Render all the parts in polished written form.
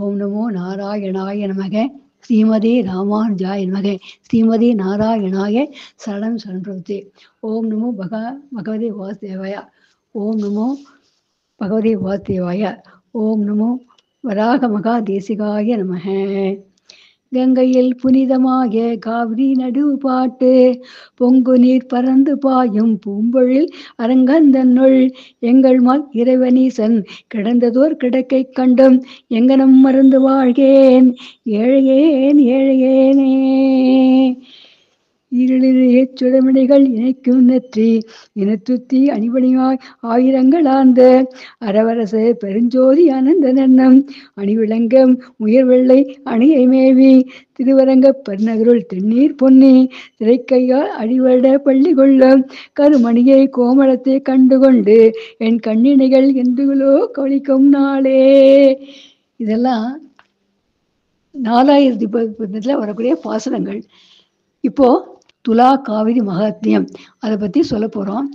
ஓம் நமோ நாராயணாய நமக. ஸ்ரீமதே ராமானுஜாய நமக. ஸ்ரீமதே நாராயணாய சரணம் சரணே. ஓம் நமோ பகவதே வாசுதேவாய. ஓம் நமோ பகவதே வாசுதேவாய. ஓம் நமோ வராக மகா தேசிகாய நமக. கங்கையில் புனிதமாக காவிரி நடுபாட்டு பொங்கு நீர் பறந்து பாயும் பூம்பொழில் அரங்கந்தன்னுள் எங்கள் இறைவனீசன் கிடந்ததோர் கிடக்கை கண்டும் எங்கனம் மறந்து வாழ்கேன் ஏழையேன் ஏழையேனே. ஈரழிய சுடமணிகள் இணைக்கும் நெற்றி இனத்துத்தி அணிபணியாய் ஆயிரங்கள் ஆர்ந்த அரவரச பெருஞ்சோதி ஆனந்த நன்னம் அணிவிளங்கம் உயர்வெள்ளை அணியை மேவி திருவரங்க பெருநகருள் தென்னீர் பொன்னி திரைக்கையால் அடிவட பள்ளி கொள்ளும் கருமணியை கோமளத்தை கண்டுகொண்டு என் கண்ணினைகள் என்றுகளோ கவனிக்கும் நாளே. இதெல்லாம் 4000 வரக்கூடிய பாசனங்கள். இப்போ துலா காவிரி மகாத்மியம் அதை பற்றி சொல்ல போகிறோம்.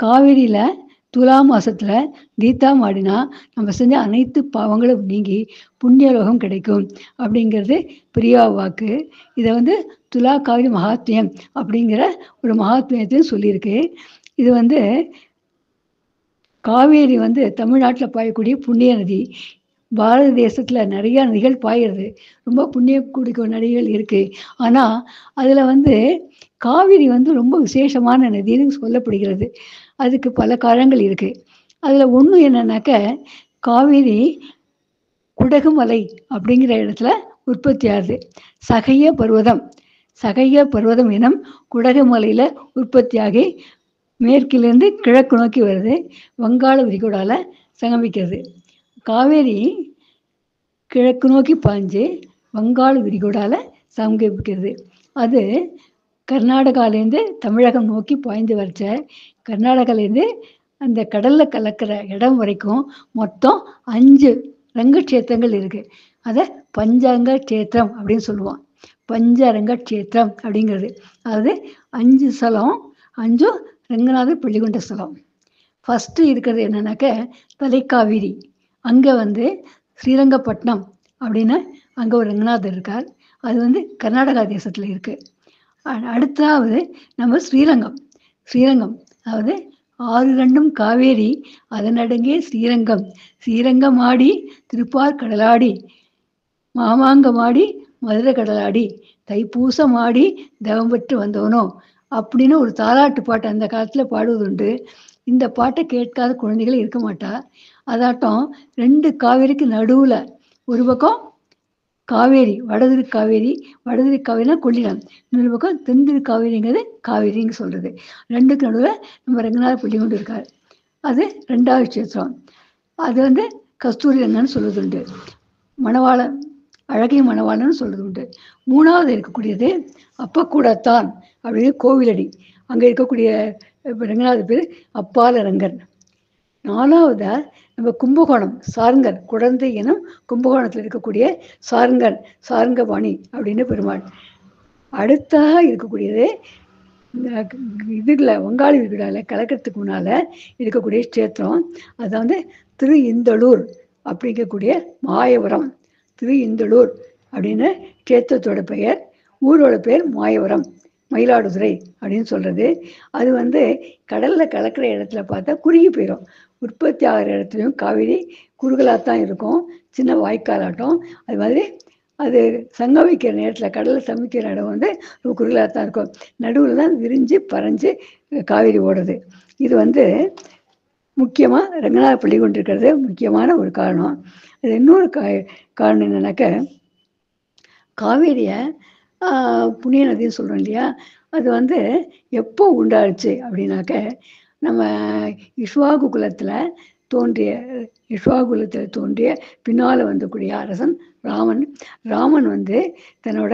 காவிரியில் துலா மாதத்தில் தீர்த்தம் ஆடினா நம்ம செஞ்ச அனைத்து பாவங்களும் நீங்கி புண்ணியலோகம் கிடைக்கும் அப்படிங்கிறது பிரியா வாக்கு. இதை துலா காவிரி மகாத்மியம் அப்படிங்கிற ஒரு மகாத்மியத்தையும் சொல்லியிருக்கு. இது காவேரி தமிழ்நாட்டில் பாயக்கூடிய புண்ணிய நதி. பாரத தேசத்தில் நிறையா நதிகள் பாயிறது, ரொம்ப புண்ணிய கூடிய நதிகள் இருக்குது. ஆனால் அதில் காவிரி ரொம்ப விசேஷமான நதின்னு சொல்லப்படுகிறது. அதுக்கு பல காரணங்கள் இருக்குது. அதில் ஒன்று என்னன்னாக்க, காவிரி குடகுமலை அப்படிங்கிற இடத்துல உற்பத்தி ஆகுது. சகைய பர்வதம் எனும் குடகுமலையில் உற்பத்தியாகி மேற்கிலிருந்து கிழக்கு நோக்கி வருது. வங்காள விரிகுடாவில் சங்கமிக்கிறது. காவேரி கிழக்கு நோக்கி பாய்ஞ்சு வங்காள விரிகுடாவில் சங்கமிக்கிறது. அது கர்நாடகாலேருந்து தமிழகம் நோக்கி பாய்ந்து வரைச்ச கர்நாடகாலேருந்து அந்த கடலில் கலக்கிற இடம் வரைக்கும் மொத்தம் 5 ரங்க கஷேத்திரங்கள் இருக்குது. அதை பஞ்சரங்க கஷேத்திரம் அப்படின்னு சொல்லுவோம். பஞ்சரங்க கஷேத்திரம் அப்படிங்கிறது அதாவது 5 ஸ்தலம், 5 ரங்கநாதர் பள்ளிகொண்ட ஸ்தலம். ஃபஸ்ட்டு இருக்கிறது என்னன்னாக்க தலைக்காவிரி. அங்கே ஸ்ரீரங்கப்பட்டினம் அப்படின்னு அங்கே ஒரு ரங்கநாதர் இருக்கார். அது கர்நாடகா தேசத்தில் இருக்குது. அடுத்தாவது நம்ம ஸ்ரீரங்கம். அதாவது 6 கண்டும் காவேரி அதனடங்கே ஸ்ரீரங்கம். ஸ்ரீரங்கமாடி திருப்பார் கடலாடி மாமாங்கமாடி மதுரை கடலாடி தைப்பூசமாடி தவம் பெற்று வந்தவனோ அப்படின்னு ஒரு தாலாட்டு பாட்டு அந்த காலத்தில் பாடுவதுண்டு. இந்த பாட்டை கேட்காத குழந்தைகள் இருக்க மாட்டா. அதாட்டம் 2 காவேரிக்கு நடுவில் ஒரு பக்கம் காவேரி வடதிரு காவேரினா கொள்ளிடம், இன்னொரு பக்கம் தென்திரு காவேரிங்கிறது காவேரிங்க சொல்கிறது. 2க்கு நடுவில் நம்ம ரங்கநாத பள்ளி கொண்டு இருக்கார். அது 2வது கஷேத்திரம். அது கஸ்தூரி ரங்கன்னு சொல்வது உண்டு. அழகிய மணவாளன்னு சொல்கிறது உண்டு. 3வது இருக்கக்கூடியது அப்பக்கூடத்தான் அப்படின்னு கோவிலடி. அங்கே இருக்கக்கூடிய ரங்கநாதர் பேர் அப்பாலரங்கன். 4வது நம்ம கும்பகோணம் சாருங்கர் குழந்தை எனும் கும்பகோணத்தில் இருக்கக்கூடிய சாருங்கபாணி அப்படின்னு பெருமாள். அடுத்தாக இருக்கக்கூடியது இதில் வங்காள விரிகுடாவில் கலக்கிறதுக்கு முன்னால் இருக்கக்கூடிய கஷேத்திரம். அது திரு இந்தளூர் அப்படிங்கக்கூடிய மாயவரம். திரு இந்தளூர் அப்படின்னு கஷேத்திரத்தோட பெயர். ஊரோட பேர் மாயவரம், மயிலாடுதுறை அப்படின்னு சொல்கிறது. அது கடலில் கலக்கிற இடத்துல பார்த்தா குறுகி போயிடும். உற்பத்தி ஆகிற இடத்துலையும் காவேரி குறுகலாகத்தான் இருக்கும், சின்ன வாய்க்காலாட்டம். அது மாதிரி அது சங்கமிக்கிற நேரத்தில் கடலில் சமைக்கிற இடம் குறுகலாகத்தான் இருக்கும். நடுவில் தான் விரிஞ்சு பறஞ்சு காவேரி ஓடுது. இது முக்கியமாக ரங்கநாத பள்ளி கொண்டிருக்கிறது முக்கியமான ஒரு காரணம். அது இன்னொரு காரணம் என்னன்னாக்க, காவேரியை புண்ணிய நதின்னு சொல்கிறோம் இல்லையா, அது எப்போ உண்டாச்சு அப்படின்னாக்க, நம்ம இஷ்வாகு குலத்தில் தோன்றிய பின்னால் வந்தக்கூடிய அரசன் ராமன் தன்னோட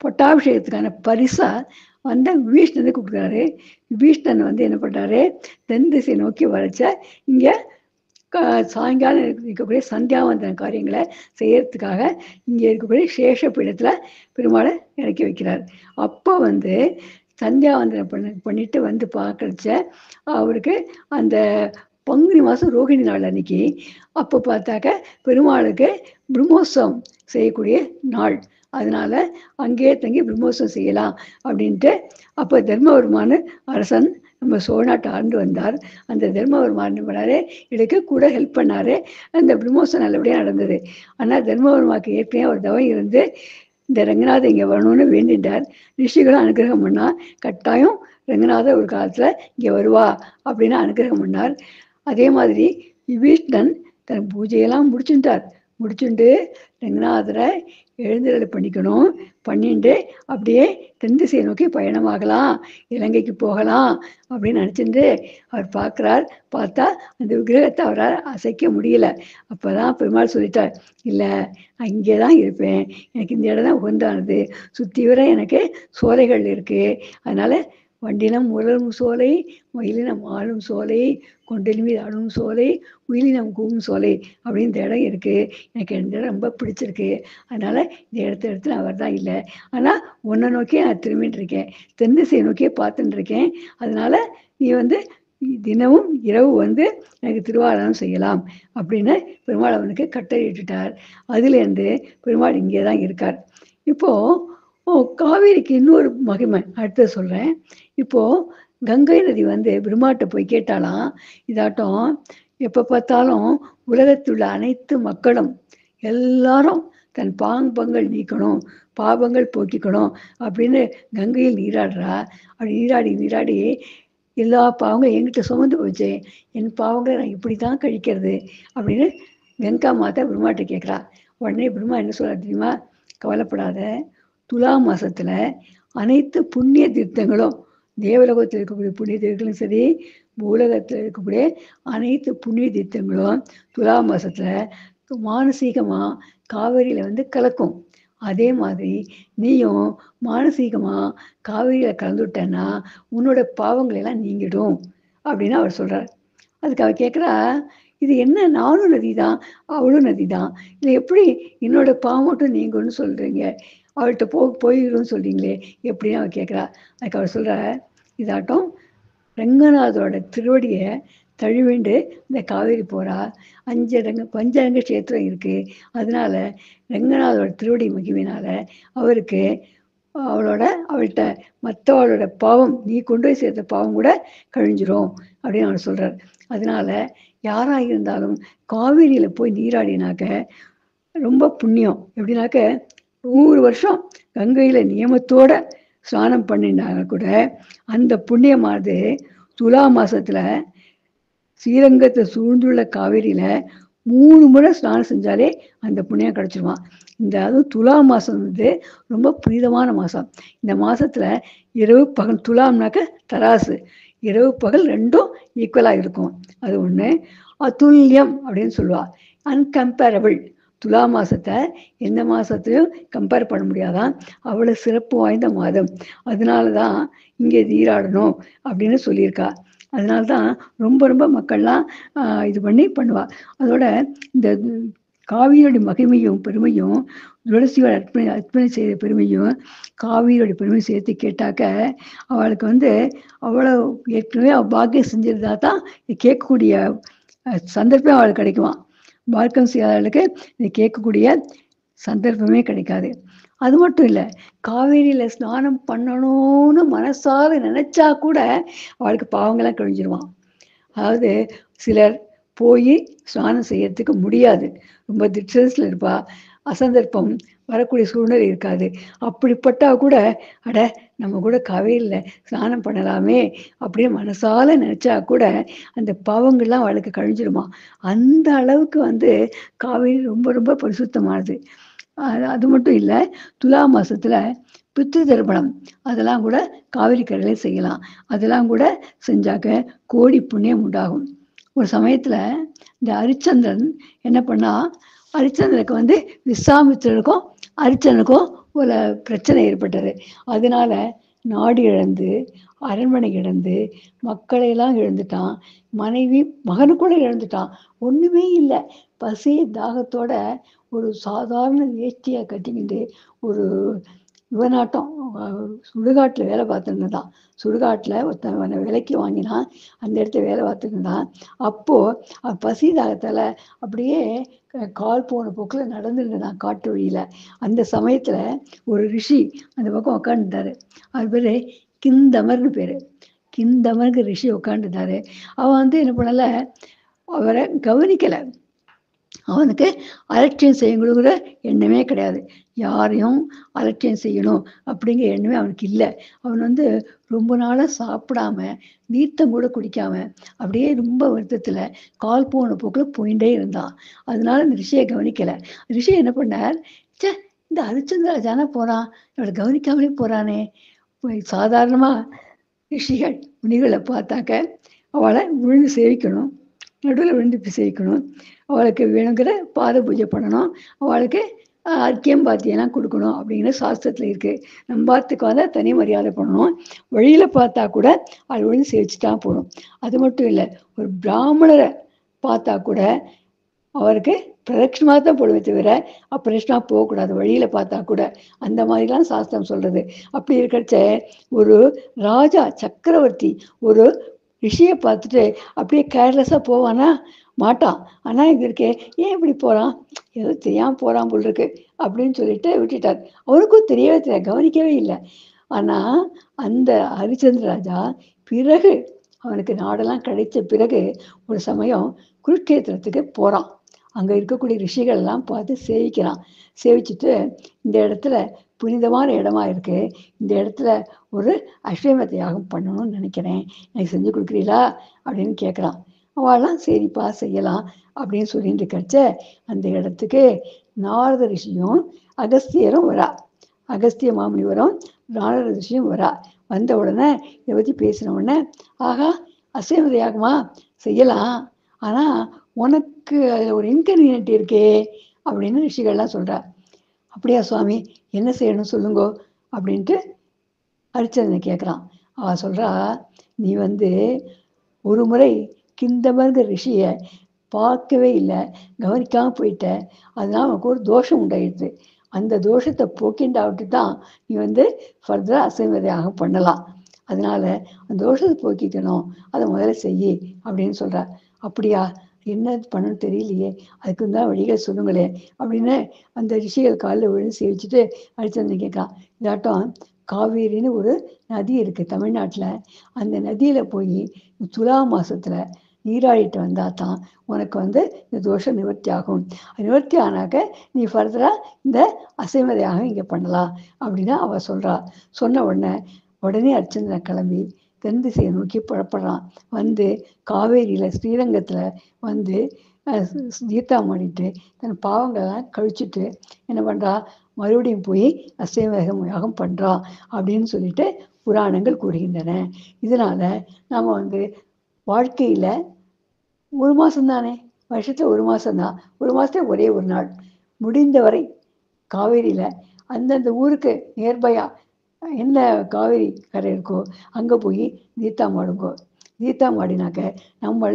பட்டாபிஷேகத்துக்கான பரிசாக விபீஷ்ணனை கூப்பிடுறாரு. விபீஷ்ணன் என்ன பண்ணுறாரு, தென் திசை நோக்கி வரைச்ச இங்கே சாயங்காலம் இருக்கக்கூடிய சந்தியாவந்தன காரியங்களை செய்யறதுக்காக இங்கே இருக்கக்கூடிய சேஷபீடத்தில் பெருமாளை இறக்கி வைக்கிறார். அப்போ சந்தியாவந்தனம் பண்ணிட்டு பார்க்கறச்ச அவருக்கு அந்த பங்குனி மாதம் ரோகிணி நாள் அன்னைக்கு. அப்போ பார்த்தாக்க பெருமாளுக்கு பிரம்மோற்சவம் செய்யக்கூடிய நாள். அதனால அங்கேயே தங்கி பிரம்மோற்சவம் செய்யலாம் அப்படின்ட்டு அப்போ தர்மவர்மான அரசன் நம்ம சோழ நாட்டை ஆண்டு வந்தார். அந்த தர்மவர்மா என்ன பண்ணாரு, எனக்கு கூட ஹெல்ப் பண்ணாரு. அந்த பிரம்மோற்சவம் நல்லபடியாக நடந்தது. ஆனால் தர்மவர்மாவுக்கு ஏற்கனவே ஒரு தவம் இருந்து இந்த ரங்கநாதர் இங்கே வரணும்னு வேண்டிட்டார். ரிஷிகளும் அனுகிரகம் பண்ணா, கட்டாயம் ரங்கநாதர் ஒரு காலத்தில் இங்கே வருவா அப்படின்னு அனுகிரகம் பண்ணார். அதே மாதிரி விபீஷ்ணன் தன் பூஜையெல்லாம் முடிச்சுட்டு ரங்கநாதரை எழுந்தருளை பண்ணிக்கணும். பண்ணிட்டு அப்படியே தென் திசையை நோக்கி பயணமாகலாம், இலங்கைக்கு போகலாம் அப்படின்னு நினச்சிட்டு அவர் பார்க்குறார். பார்த்தா அந்த விக்கிரகத்தை அவரால் அசைக்க முடியல. அப்போ தான் பெருமாள் சொல்லிட்டார், இல்லை அங்கே தான் இருப்பேன், எனக்கு இந்த இடம் தான் உகந்தானது, சுற்றி வர எனக்கு சோலைகள் இருக்குது, அதனால் வண்டினம் உலரும் சோலை, மயிலினம் ஆளும் சோலை, கொண்டில் மீது ஆளும் சோலை, உயிலினம் கூவும் சோலை அப்படின்னு இந்த இடம் இருக்குது. எனக்கு இந்த இடம் ரொம்ப பிடிச்சிருக்கு. அதனால் இந்த இடத்துல அவர் தான் இல்லை. ஆனால் உன்னை நோக்கியே நான் திரும்பின்னு இருக்கேன், தென் திசையை நோக்கியே பார்த்துட்டு இருக்கேன். அதனால் நீ தினமும் இரவு எனக்கு திருவாராதனம் செய்யலாம் அப்படின்னு பெருமாள் அவனுக்கு கட்டளையிட்டுட்டார். அதுலேருந்து பெருமாள் இங்கே தான் இருக்கார். இப்போது காவேரிக்கு இன்னொரு மகிமை அடுத்து சொல்கிறேன். இப்போது கங்கை நதி பிரம்மாட்ட போய் கேட்டாலாம், இதாட்டம் எப்போ பார்த்தாலும் உலகத்துள்ள அனைத்து மக்களும் எல்லாரும் தன் பாவங்கள் நீக்கணும், பாவங்கள் போக்கிக்கணும் அப்படின்னு கங்கையில் நீராடுறா. அப்படி நீராடி எல்லா பாவங்களும் என்கிட்ட சுமந்து போச்சு, என் பாவங்களை நான் இப்படி தான் கழிக்கிறது அப்படின்னு கங்கா மாதா பிரம்மாட்ட கேட்குறா. உடனே பிரம்மா என்ன சொல்கிறார் தெரியுமா, கவலைப்படாத, துலா மாதத்தில் அனைத்து புண்ணிய தீர்த்தங்களும், தேவலோகத்தில் இருக்கக்கூடிய புண்ணிய தீர்த்தங்களும் சரி, பூலகத்தில் இருக்கக்கூடிய அனைத்து புண்ணிய தீர்த்தங்களும் துலா மாதத்தில் மானசீகமாக காவேரியில் கலக்கும். அதே மாதிரி நீயும் மானசீகமாக காவேரியில் கலந்துவிட்டேன்னா உன்னோட பாவங்கள் எல்லாம் நீங்கிடும் அப்படின்னு அவர் சொல்கிறார். அதுக்கு அவர் கேட்குறா, இது என்ன, நானும் நதி தான் அவளும் நதி தான், இல்லை எப்படி என்னோட பாவம் மட்டும் நீங்கன்னு சொல்கிறீங்க, அவள்கிட்ட போயிடும்னு சொல்கிறீங்களே எப்படின்னு அவர் கேட்குறா. அதுக்கு அவர் சொல்கிற, இதாட்டம் ரங்கநாதரோட திருவடியை தழுவிண்டு இந்த காவேரி போகிறா. பஞ்சரங்க கஷேத்திரம் இருக்குது. அதனால ரங்கநாதரோட திருவடி மகிமையினால அவருக்கு அவள்கிட்ட மற்றவளோட பாவம், நீ கொண்டு போய் சேர்த்த பாவம் கூட கழிஞ்சிரும் அப்படின்னு அவர் சொல்கிறார். அதனால யாராக இருந்தாலும் காவேரியில் போய் நீராடினாக்க ரொம்ப புண்ணியம். எப்படின்னாக்க 100 வருஷம் கங்கையில் நியமத்தோட ஸ்நானம் பண்ணினாங்க கூட அந்த புண்ணியமானது துலா மாதத்தில் ஸ்ரீரங்கத்தை சூழ்ந்துள்ள காவேரியில் 3 முறை ஸ்நானம் செஞ்சாலே அந்த புண்ணியம் கிடச்சிருவான். அதுவும் துலா மாதம் ரொம்ப புனிதமான மாதம். இந்த மாதத்தில் இரவு பகல், துலாம்னாக்க தராசு, இரவு பகல் ரெண்டும் ஈக்குவலாக இருக்கும். அது ஒன்று. அதுல்யம் அப்படின்னு சொல்லுவாள், அன்கம்பேரபிள். துலா மாதத்தை எந்த மாதத்தையும் கம்பேர் பண்ண முடியாதான், அவ்வளோ சிறப்பு வாய்ந்த மாதம். அதனால தான் இங்கே நீராடணும் அப்படின்னு சொல்லியிருக்கா. அதனால தான் ரொம்ப மக்கள்லாம் இது பண்ணுவாள். அதோட இந்த காவிரியோடைய மகிமையும் பெருமையும், துளசியோட அர்ப்பணை செய்த பெருமையும் காவிரியோடைய பெருமையும் சேர்த்து கேட்டாக்க அவளுக்கு அவ்வளோ ஏற்கனவே அவள் பாக்கியம் செஞ்சிருந்தா தான் கேட்கக்கூடிய சந்தர்ப்பம் அவளுக்கு கிடைக்குமா. பாக்கியம் செய்யாதவளுக்கு இதை கேட்கக்கூடிய சந்தர்ப்பமே கிடைக்காது. அது மட்டும் இல்லை, காவேரியில் ஸ்நானம் பண்ணணும்னு மனசார நினைச்சா கூட அவளுக்கு பாவங்கள்லாம் கழிஞ்சிருவான். அதாவது சிலர் போய் ஸ்நானம் செய்யறதுக்கு முடியாது, ரொம்ப டிஸ்டன்ஸில் இருப்பா, அசந்தர்ப்பம் வரக்கூடிய சூழ்நிலை இருக்காது. அப்படிப்பட்டா கூட அட நம்ம கூட காவேரியில் ஸ்நானம் பண்ணலாமே அப்படின்னு மனசால நினச்சா கூட அந்த பாவங்கள்லாம் அவளுக்கு கழிஞ்சிருமா. அந்த அளவுக்கு காவேரி ரொம்ப பரிசுத்தமானது. அது மட்டும் இல்லை, துலா மாதத்தில் பித்ரு தர்ப்பணம் அதெல்லாம் கூட காவிரி கரையில் செய்யலாம். அதெல்லாம் கூட செஞ்சாக்க கோடி புண்ணியம் உண்டாகும். ஒரு சமயத்தில் இந்த ஹரிச்சந்திரன் என்ன பண்ணா, ஹரிச்சந்திரனுக்கு விஸ்வாமித்திரனுக்கும் ஹரிச்சந்திரனுக்கும் ஒரு பிரச்சனை ஏற்பட்டது. அதனால நாடு இழந்து, அரண்மனை இழந்து, மக்களையெல்லாம் இழந்துட்டான், மனைவி மகனு கூட இழந்துட்டான். ஒன்றுமே இல்லை, பசி தாகத்தோட ஒரு சாதாரண வேஷ்டியை கட்டிக்கிட்டு ஒரு இவனாட்டம் சுடுகாட்டில் வேலை பார்த்துருந்தான். சுடுகாட்டில் ஒருத்தன் விலைக்கு வாங்கினான். அந்த இடத்துல வேலை பார்த்துருந்தான். அப்போது பசி தாகத்தால் அப்படியே கால் போன போக்கில் நடந்துருந்தான் காட்டு வழியில். அந்த சமயத்தில் ஒரு ரிஷி அந்த பக்கம் உட்காந்துட்டாரு. அது பேர் கிந்தமர்னு பேர். கிந்தமர்னு ரிஷி உட்காந்துட்டாரு. அவன் என்ன பண்ணலை, அவரை கவனிக்கலை. அவனுக்கு அலட்சியம் செய்யணுங்கிற எண்ணமே கிடையாது. யாரையும் அலட்சியம் செய்யணும் அப்படிங்கிற எண்ணமே அவனுக்கு இல்லை. அவன் ரொம்ப நாளாக சாப்பிடாம நீர்த்தம் கூட குடிக்காம அப்படியே ரொம்ப வருத்தத்தில் கால் போன போக்கில் போயிட்டே இருந்தான். அதனால இந்த ரிஷியை கவனிக்கலை. ரிஷி என்ன பண்ணார், இந்த ஹரிச்சந்திரராஜானா போகிறான், இவளை கவனிக்காமலே போகிறானே. சாதாரணமாக ரிஷிகள் முனிகளை பார்த்தாக்க அவளை விழுந்து சேவிக்கணும், நடுவில் விழுந்து சேவிக்கணும், அவளுக்கு வேணுங்கிற பாத பூஜை பண்ணணும், அவளுக்கு அர்க்கியம் பாத்தியெல்லாம் கொடுக்கணும் அப்படிங்கிற சாஸ்திரத்தில் இருக்குது. நம்ம பார்த்துக்கு தனி மரியாதை பண்ணணும். வழியில் பார்த்தா கூட அவள் விழுந்து சேவிச்சுட்டா போகணும். அது மட்டும் இல்லை, ஒரு பிராமணரை பார்த்தா கூட அவருக்கு பிரதட்சணமாக தான் போடுவே தவிர அப்பிரதட்சணமாக போகக்கூடாது, வழியில் பார்த்தா கூட. அந்த மாதிரிலாம் சாஸ்திரம் சொல்கிறது. அப்படி இருக்கிறச்ச ஒரு ராஜா சக்கரவர்த்தி ஒரு ரிஷியை பார்த்துட்டு அப்படியே கேர்லெஸ்ஸாக போவானா? மாட்டான். ஆனால் இங்கே இருக்கே, ஏன் இப்படி போகிறான், ஏதோ தெரியாமல் போகிறான் போல் இருக்கு அப்படின்னு சொல்லிட்டு விட்டுட்டார். அவருக்கும் தெரியவே தெரியாது, கவனிக்கவே இல்லை. ஆனால் அந்த ஹரிச்சந்திர ராஜா பிறகு அவனுக்கு நாடெல்லாம் கிடைச்ச பிறகு ஒரு சமயம் குருட்சேத்திரத்துக்கு போகிறான். அங்கே இருக்கக்கூடிய ரிஷிகள்லாம் பார்த்து சேவிக்கிறான். சேவிச்சுட்டு இந்த இடத்துல புனிதமான இடமா இருக்குது, இந்த இடத்துல ஒரு அஸ்வமேத யாகம் பண்ணணும்னு நினைக்கிறேன், எனக்கு செஞ்சு கொடுக்குறீங்களா அப்படின்னு கேட்குறான். அவெல்லாம் சரிப்பா செய்யலாம் அப்படின்னு சொல்லிட்டு கழிச்ச அந்த இடத்துக்கு நாரத ரிஷியும் அகஸ்தியரும் வரா. அகஸ்திய மாமுனிவரும் நாரத ரிஷியும் வரா. வந்த உடனே இதை பற்றி பேசின உடனே, ஆகா அஸ்வமேத யாகமா செய்யலாம், ஆனால் உனக்கு அதில் ஒரு இன்கன்வீனியன்ட் இருக்கே அப்படின்னு ரிஷிகள்லாம் சொல்கிறா. அப்படியா சுவாமி, என்ன செய்யணும் சொல்லுங்கோ அப்படின்ட்டு ஹரிச்சந்திரனை கேட்குறான். அவள் சொல்கிறா, நீ ஒரு முறை கிந்தமர்ங்கிற ரிஷியை பார்க்கவே இல்லை, கவனிக்காமல் போயிட்ட, அதனால் உனக்கு ஒரு தோஷம் உண்டாயிடுது. அந்த தோஷத்தை போக்கிண்டாவிட்டு தான் நீ ஃபர்தராக அஸ்வமேத யாகம் பண்ணலாம். அதனால் அந்த தோஷத்தை போக்கிக்கணும், அதை முதல்ல செய்யி அப்படின்னு சொல்கிறா. அப்படியா, என்ன பண்ணணும்னு தெரியலையே, அதுக்கு தான் வழிகள் சொல்லுங்களே அப்படின்னு அந்த ரிஷிகள் காலில் விழுந்து சேவிச்சுட்டு ஹரிச்சந்திரன் கேட்கான். இதாட்டம் காவேரின்னு ஒரு நதி இருக்குது தமிழ்நாட்டில். அந்த நதியில் போய் துலா மாதத்தில் நீராடிட்டு வந்தால் தான் உனக்கு இந்த தோஷம் நிவர்த்தி ஆகும். நிவர்த்தி ஆனாக்க நீ ஃபர்தராக இந்த அசைமதையாக இங்கே பண்ணலாம் அப்படின்னு அவள் சொல்கிறா. சொன்ன உடனே ஹரிச்சந்திரன் கிளம்பி தென் திசையை நோக்கி புறப்படுறான். காவேரியில் ஸ்ரீரங்கத்தில் தீர்த்தம் பண்ணிட்டு தன் பாவங்களெல்லாம் கழிச்சுட்டு என்ன பண்ணுறா, மறுபடியும் போய் அசைவ யாகம் பண்ணுறா அப்படின்னு சொல்லிட்டு புராணங்கள் கூறுகின்றன. இதனால் நாம் வாழ்க்கையில் ஒரு மாதம்தானே, வருஷத்தில் ஒரு மாதம்தான், ஒரு மாதத்துல ஒரே ஒரு நாள், முடிந்தவரை காவேரியில் அந்தந்த ஊருக்கு நியர்பையாக என்ன காவேரி கரை இருக்கோ அங்கே போய் தீர்த்தம் ஆடுங்கோ. தீர்த்தம் ஆடினாக்க நம்ம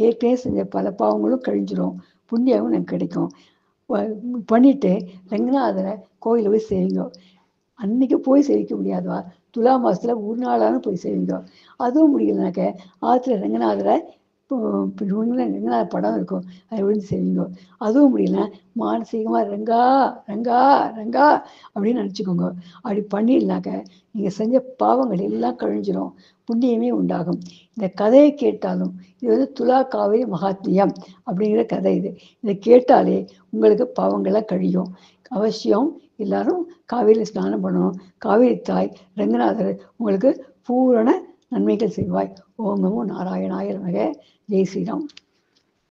ஏற்கனவே செஞ்ச பல பாவங்களும் கழிஞ்சிரும், புண்ணியமும் நமக்கு கிடைக்கும். பண்ணிவிட்டு ரங்கநாதரை கோயிலில் போய் சேவிங்க. அன்றைக்கி போய் சேவிக்க முடியாதுவா, துலா மாதத்தில் ஒரு நாளாலும் போய் சேவிங்க. அதுவும் முடியலனாக்க ஆற்றுல ரங்கநாதரை ரங்கநாதர் படம் இருக்கும், அதை விழுந்து சேவிங்க. அதுவும் முடியல, மானசீகமாக ரங்கா ரங்கா ரங்கா அப்படின்னு நினச்சிக்கோங்க. அப்படி பண்ணிடலாக்க நீங்கள் செஞ்ச பாவங்கள் எல்லாம் கழிஞ்சிரும், புண்ணியமே உண்டாகும். இந்த கதையை கேட்டாலும் இது துலா காவேரி மகாத்மியம் அப்படிங்கிற கதை. இதை கேட்டாலே உங்களுக்கு பாவங்கள்லாம் கழியும். அவசியம் எல்லாரும் காவேரியில் ஸ்நானம் பண்ணணும். காவேரி தாய் ரங்கநாதர் உங்களுக்கு பூரண நன்மைகள் செய்வாய். ஓம் நமோ நாராயணாய நமக. ஜெய் ஸ்ரீராம்.